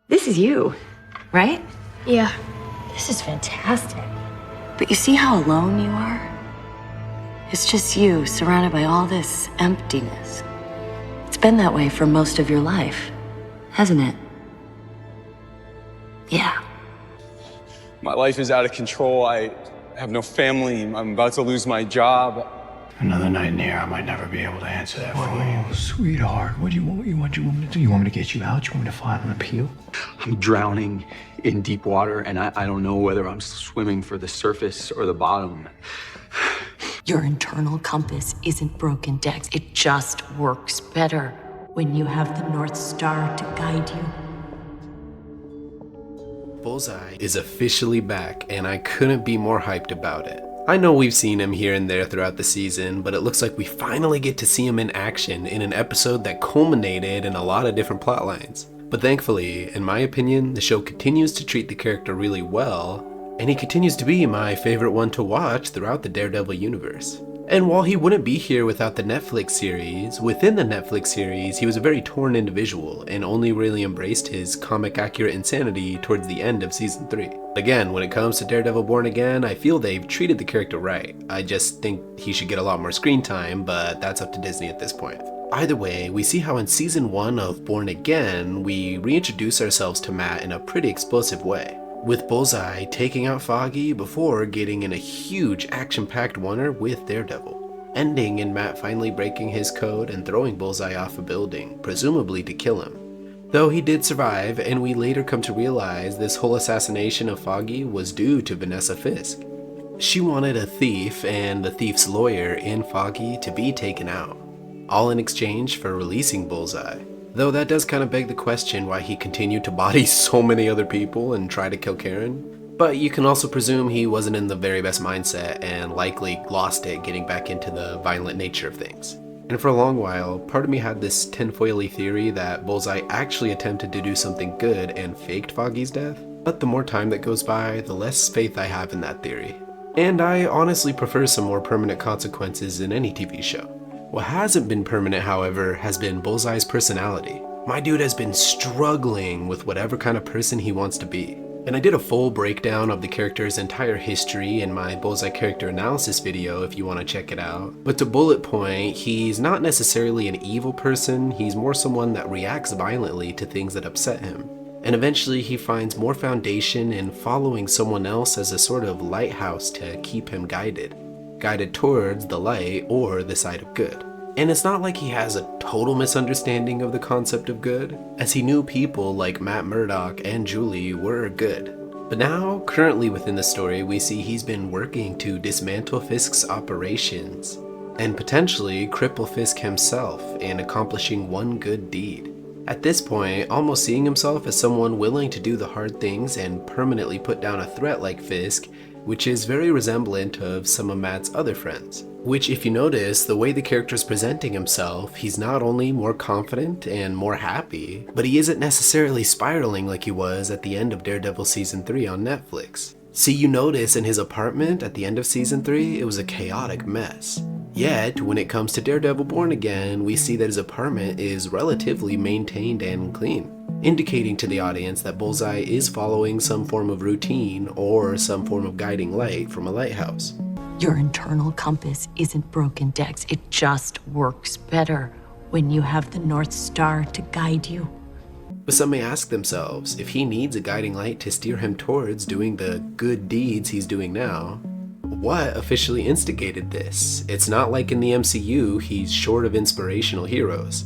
This is you, right? Yeah, this is fantastic. But you see how alone you are? It's just you, surrounded by all this emptiness. It's been that way for most of your life, hasn't it? Yeah. My life is out of control. I have no family. I'm about to lose my job. Another night in here, I might never be able to answer that for you. Sweetheart, what do you want? What you want me to do? You want me to get you out? You want me to file an appeal? I'm drowning in deep water, and I don't know whether I'm swimming for the surface or the bottom. Your internal compass isn't broken, Dex. It just works better when you have the North Star to guide you. Bullseye is officially back, and I couldn't be more hyped about it. I know we've seen him here and there throughout the season, but it looks like we finally get to see him in action in an episode that culminated in a lot of different plot lines. But thankfully, in my opinion, the show continues to treat the character really well, and he continues to be my favorite one to watch throughout the Daredevil universe. And while he wouldn't be here without the Netflix series, within the Netflix series, he was a very torn individual and only really embraced his comic-accurate insanity towards the end of Season 3. Again, when it comes to Daredevil Born Again, I feel they've treated the character right. I just think he should get a lot more screen time, but that's up to Disney at this point. Either way, we see how in Season 1 of Born Again, we reintroduce ourselves to Matt in a pretty explosive way, with Bullseye taking out Foggy before getting in a huge action-packed oneer with Daredevil, ending in Matt finally breaking his code and throwing Bullseye off a building, presumably to kill him. Though he did survive, and we later come to realize this whole assassination of Foggy was due to Vanessa Fisk. She wanted a thief and the thief's lawyer in Foggy to be taken out, all in exchange for releasing Bullseye. Though that does kind of beg the question why he continued to body so many other people and try to kill Karen. But you can also presume he wasn't in the very best mindset and likely lost it getting back into the violent nature of things. And for a long while, part of me had this tinfoil-y theory that Bullseye actually attempted to do something good and faked Foggy's death. But the more time that goes by, the less faith I have in that theory. And I honestly prefer some more permanent consequences in any TV show. What hasn't been permanent, however, has been Bullseye's personality. My dude has been struggling with whatever kind of person he wants to be. And I did a full breakdown of the character's entire history in my Bullseye character analysis video if you want to check it out. But to bullet point, he's not necessarily an evil person, he's more someone that reacts violently to things that upset him. And eventually he finds more foundation in following someone else as a sort of lighthouse to keep him guided towards the light or the side of good. And it's not like he has a total misunderstanding of the concept of good, as he knew people like Matt Murdock and Julie were good. But now, currently within the story, we see he's been working to dismantle Fisk's operations, and potentially cripple Fisk himself in accomplishing one good deed. At this point, almost seeing himself as someone willing to do the hard things and permanently put down a threat like Fisk, which is very resemblant of some of Matt's other friends. Which, if you notice, the way the character's presenting himself, he's not only more confident and more happy, but he isn't necessarily spiraling like he was at the end of Daredevil Season 3 on Netflix. See, you notice in his apartment at the end of Season 3, it was a chaotic mess. Yet, when it comes to Daredevil Born Again, we see that his apartment is relatively maintained and clean, indicating to the audience that Bullseye is following some form of routine or some form of guiding light from a lighthouse. Your internal compass isn't broken, Dex. It just works better when you have the North Star to guide you. But some may ask themselves, if he needs a guiding light to steer him towards doing the good deeds he's doing now, what officially instigated this? It's not like in the MCU he's short of inspirational heroes.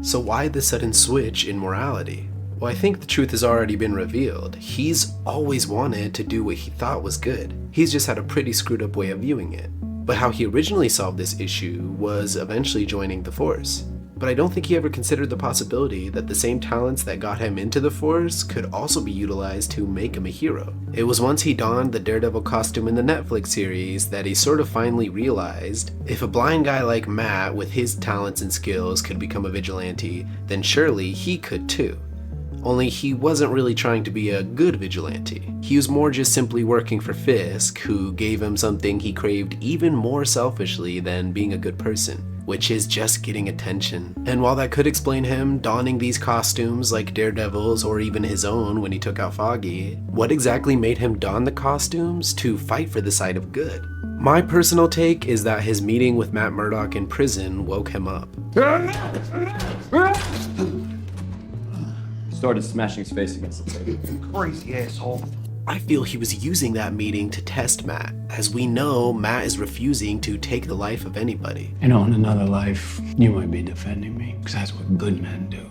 So why the sudden switch in morality? Well, I think the truth has already been revealed. He's always wanted to do what he thought was good. He's just had a pretty screwed up way of viewing it. But how he originally solved this issue was eventually joining the Force. But I don't think he ever considered the possibility that the same talents that got him into the Force could also be utilized to make him a hero. It was once he donned the Daredevil costume in the Netflix series that he sort of finally realized, if a blind guy like Matt with his talents and skills could become a vigilante, then surely he could too. Only he wasn't really trying to be a good vigilante. He was more just simply working for Fisk, who gave him something he craved even more selfishly than being a good person. which is just getting attention. And while that could explain him donning these costumes like Daredevil's or even his own when he took out Foggy, what exactly made him don the costumes to fight for the side of good? My personal take is that his meeting with Matt Murdock in prison woke him up. Started smashing his face against the table. Crazy asshole. I feel he was using that meeting to test Matt, as we know Matt is refusing to take the life of anybody. You know, in another life, you might be defending me, because that's what good men do,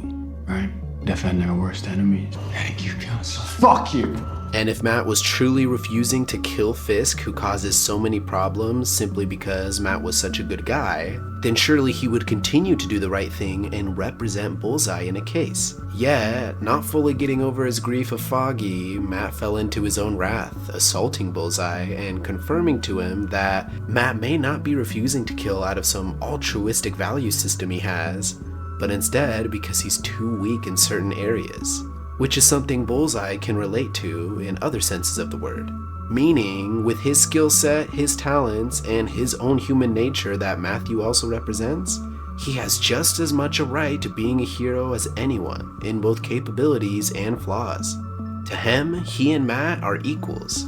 right? Defend their worst enemies. Thank you, counsel. Fuck you! And if Matt was truly refusing to kill Fisk, who causes so many problems simply because Matt was such a good guy, then surely he would continue to do the right thing and represent Bullseye in a case. Yet, not fully getting over his grief of Foggy, Matt fell into his own wrath, assaulting Bullseye and confirming to him that Matt may not be refusing to kill out of some altruistic value system he has, but instead because he's too weak in certain areas, which is something Bullseye can relate to in other senses of the word. Meaning, with his skill set, his talents, and his own human nature that Matthew also represents, he has just as much a right to being a hero as anyone, in both capabilities and flaws. To him, he and Matt are equals.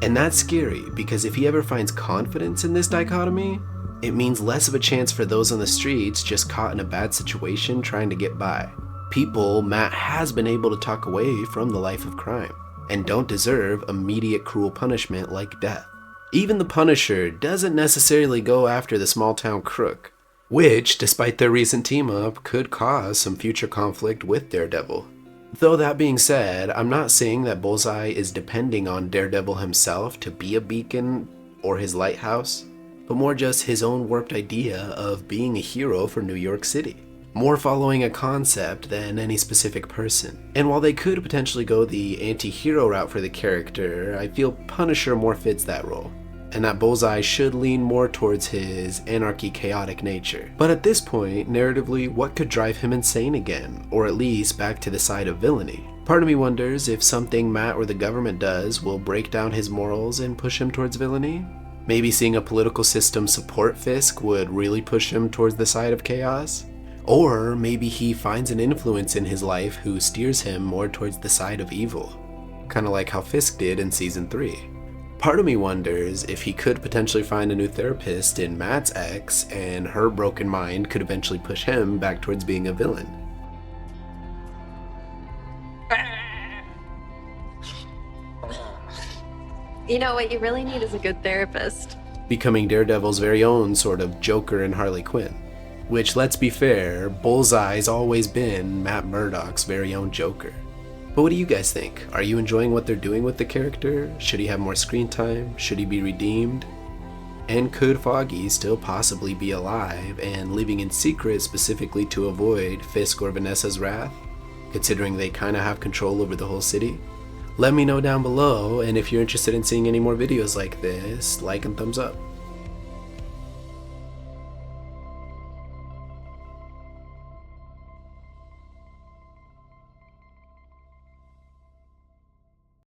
And that's scary, because if he ever finds confidence in this dichotomy, it means less of a chance for those on the streets just caught in a bad situation trying to get by. People Matt has been able to talk away from the life of crime, and don't deserve immediate cruel punishment like death. Even the Punisher doesn't necessarily go after the small town crook, which, despite their recent team up, could cause some future conflict with Daredevil. Though that being said, I'm not saying that Bullseye is depending on Daredevil himself to be a beacon or his lighthouse, but more just his own warped idea of being a hero for New York City. More following a concept than any specific person. And while they could potentially go the anti-hero route for the character, I feel Punisher more fits that role, and that Bullseye should lean more towards his anarchy-chaotic nature. But at this point, narratively, what could drive him insane again, or at least back to the side of villainy? Part of me wonders if something Matt or the government does will break down his morals and push him towards villainy? Maybe seeing a political system support Fisk would really push him towards the side of chaos? Or maybe he finds an influence in his life who steers him more towards the side of evil, kinda like how Fisk did in season 3. Part of me wonders if he could potentially find a new therapist in Matt's ex, and her broken mind could eventually push him back towards being a villain. You know what you really need is a good therapist. Becoming Daredevil's very own sort of Joker and Harley Quinn. Which, let's be fair, Bullseye's always been Matt Murdock's very own Joker. But what do you guys think? Are you enjoying what they're doing with the character? Should he have more screen time? Should he be redeemed? And could Foggy still possibly be alive and living in secret specifically to avoid Fisk or Vanessa's wrath, considering they kinda have control over the whole city? Let me know down below, and if you're interested in seeing any more videos like this, like and thumbs up.